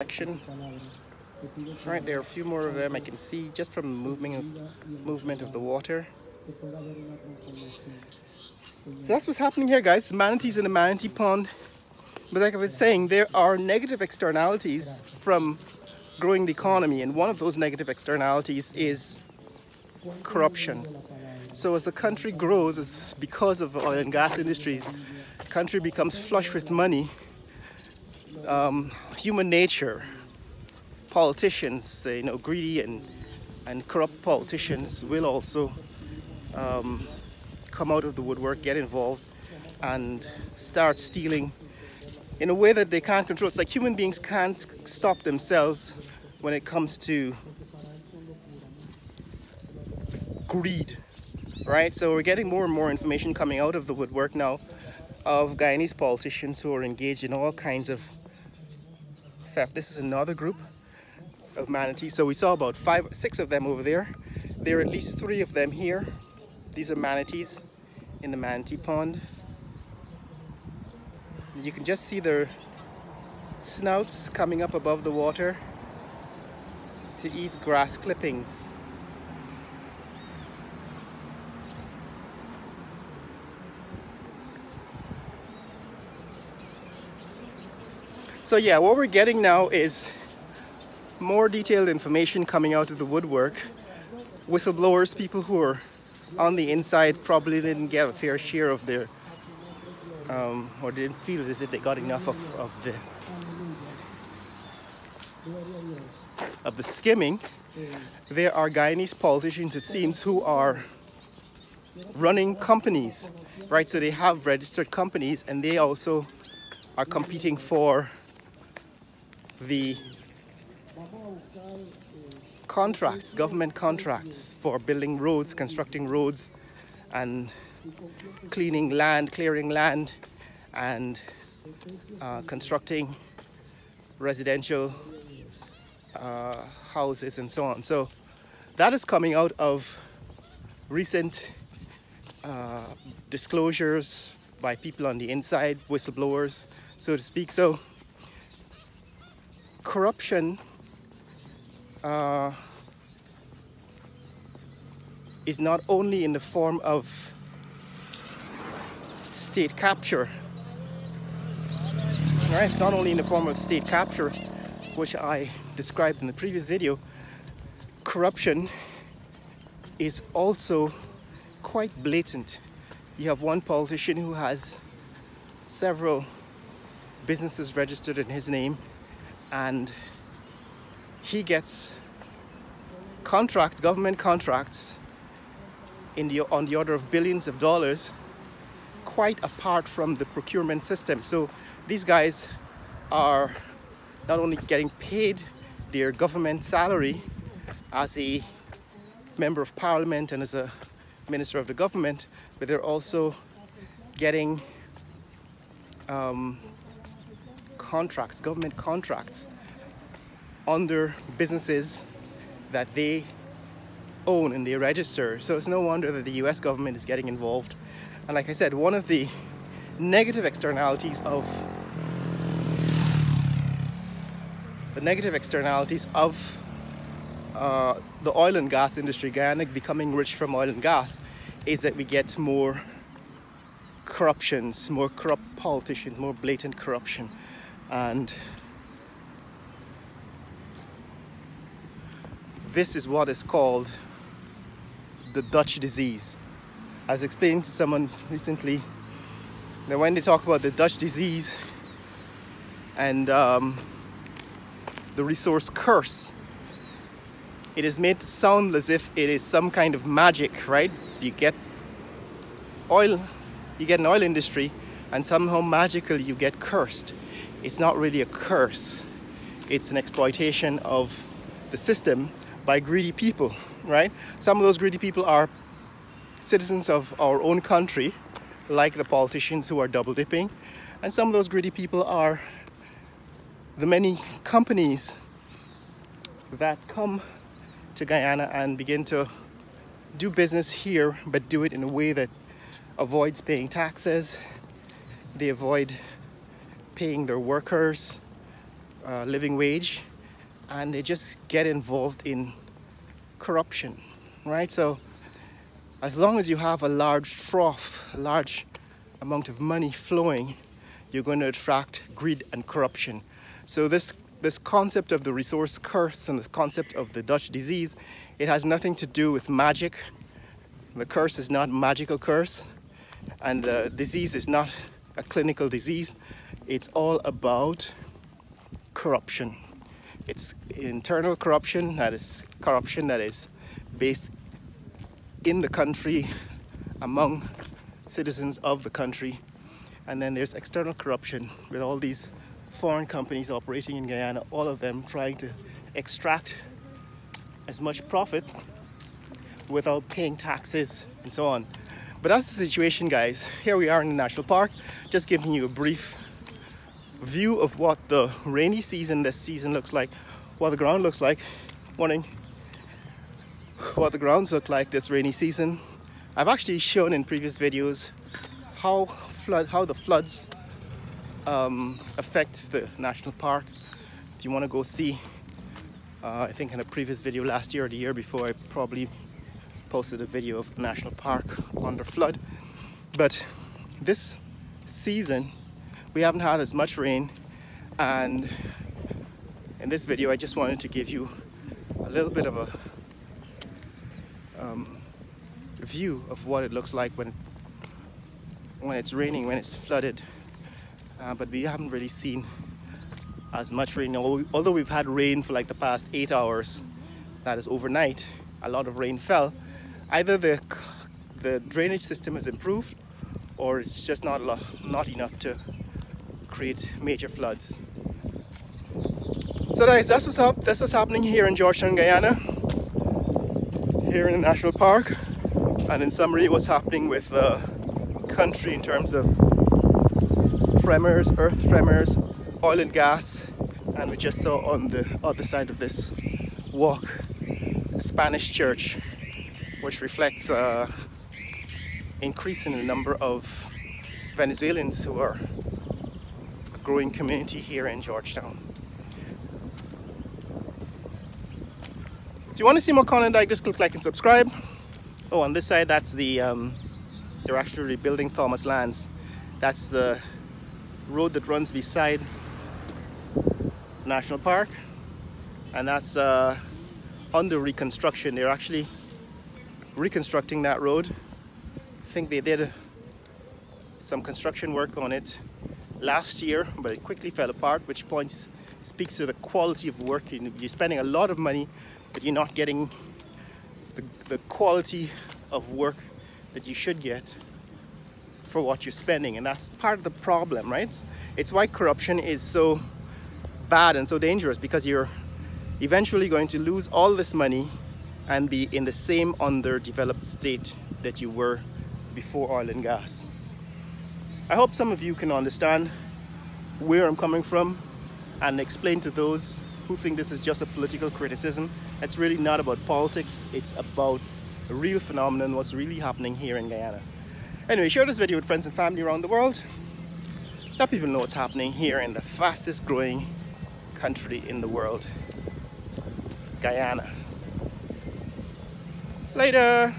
section. Right, there are a few more of them I can see just from the movement of the water. So that's what's happening here, guys. Manatees in the manatee pond. But like I was saying, there are negative externalities from growing the economy, and one of those negative externalities is corruption. So as the country grows, it's because of oil and gas industries, the country becomes flush with money. Human nature, politicians, greedy and corrupt politicians will also come out of the woodwork, get involved, and start stealing in a way that they can't control. It's like human beings can't stop themselves when it comes to greed, right? So we're getting more and more information coming out of the woodwork now of Guyanese politicians who are engaged in all kinds of theft. This is another group of manatees. So we saw about 5 or 6 of them over there. There are at least 3 of them here. These are manatees in the manatee pond. You can just see their snouts coming up above the water to eat grass clippings. So yeah, what we're getting now is more detailed information coming out of the woodwork. Whistleblowers, people who are on the inside, probably didn't get a fair share of their or didn't feel as if they got enough of the skimming. There are Guyanese politicians, it seems, who are running companies, right? So they have registered companies, and they also are competing for the contracts, government contracts for building roads, constructing roads, and clearing land, and constructing residential houses and so on. So that is coming out of recent disclosures by people on the inside, whistleblowers, so to speak. So corruption is not only in the form of state capture, right? It's not only in the form of state capture, which I described in the previous video. Corruption is also quite blatant. You have one politician who has several businesses registered in his name, and he gets contracts, government contracts on the order of billions of dollars, quite apart from the procurement system. So these guys are not only getting paid their government salary as a member of parliament and as a minister of the government, but they're also getting contracts, government contracts, under businesses that they own and they register. So it's no wonder that the US government is getting involved. And like I said, one of the negative externalities of the oil and gas industry, Guyana becoming rich from oil and gas, is that we get more corruptions, more corrupt politicians, more blatant corruption. And this is what is called the Dutch disease. I was explaining to someone recently that when they talk about the Dutch disease and the resource curse, it is made to sound as if it is some kind of magic, right? You get oil, you get an oil industry, and somehow magically you get cursed. It's not really a curse. It's an exploitation of the system by greedy people, right? Some of those greedy people are citizens of our own country, like the politicians who are double dipping, and some of those greedy people are the many companies that come to Guyana and begin to do business here, but do it in a way that avoids paying taxes. They avoid paying their workers, living wage, and they just get involved in corruption, right? So as long as you have a large trough, a large amount of money flowing, you're going to attract greed and corruption. So this concept of the resource curse and the concept of the Dutch disease, it has nothing to do with magic. The curse is not a magical curse, and the disease is not a clinical disease. It's all about corruption. It's internal corruption, that is corruption that is based in the country, among citizens of the country. And then there's external corruption with all these foreign companies operating in Guyana, all of them trying to extract as much profit without paying taxes and so on. But that's the situation, guys. Here we are in the national park, just giving you a brief view of what the rainy season this season looks like, what the ground looks like. Morning. What the grounds look like this rainy season. I've actually shown in previous videos how the floods affect the national park. If you want to go see, I think in a previous video last year or the year before, I probably posted a video of the national park under flood. But this season we haven't had as much rain, and in this video I just wanted to give you a little bit of a view of what it looks like when it's raining, when it's flooded. But we haven't really seen as much rain, although we've had rain for like the past 8 hours. That is overnight. A lot of rain fell. Either the drainage system has improved, or it's just not enough to create major floods. So guys, that's what's happening here in Georgetown, Guyana, here in the national park. And in summary, what's happening with the country in terms of tremors, earth tremors, oil and gas. And we just saw on the other side of this walk a Spanish church, which reflects increase in the number of Venezuelans who are a growing community here in Georgetown. If you want to see more content like this, click like and subscribe. Oh, on this side, that's the they're actually rebuilding Thomas Lands. That's the road that runs beside National Park, and that's under reconstruction. They're actually reconstructing that road. I think they did some construction work on it last year, but it quickly fell apart, which speaks to the quality of work. You're spending a lot of money, but you're not getting the quality of work that you should get for what you're spending, and that's part of the problem, right? It's why corruption is so bad and so dangerous, because you're eventually going to lose all this money and be in the same underdeveloped state that you were before oil and gas. I hope some of you can understand where I'm coming from and explain to those who think this is just a political criticism. It's really not about politics, it's about a real phenomenon, what's really happening here in Guyana. Anyway, share this video with friends and family around the world. Let people know what's happening here in the fastest growing country in the world, Guyana. Later!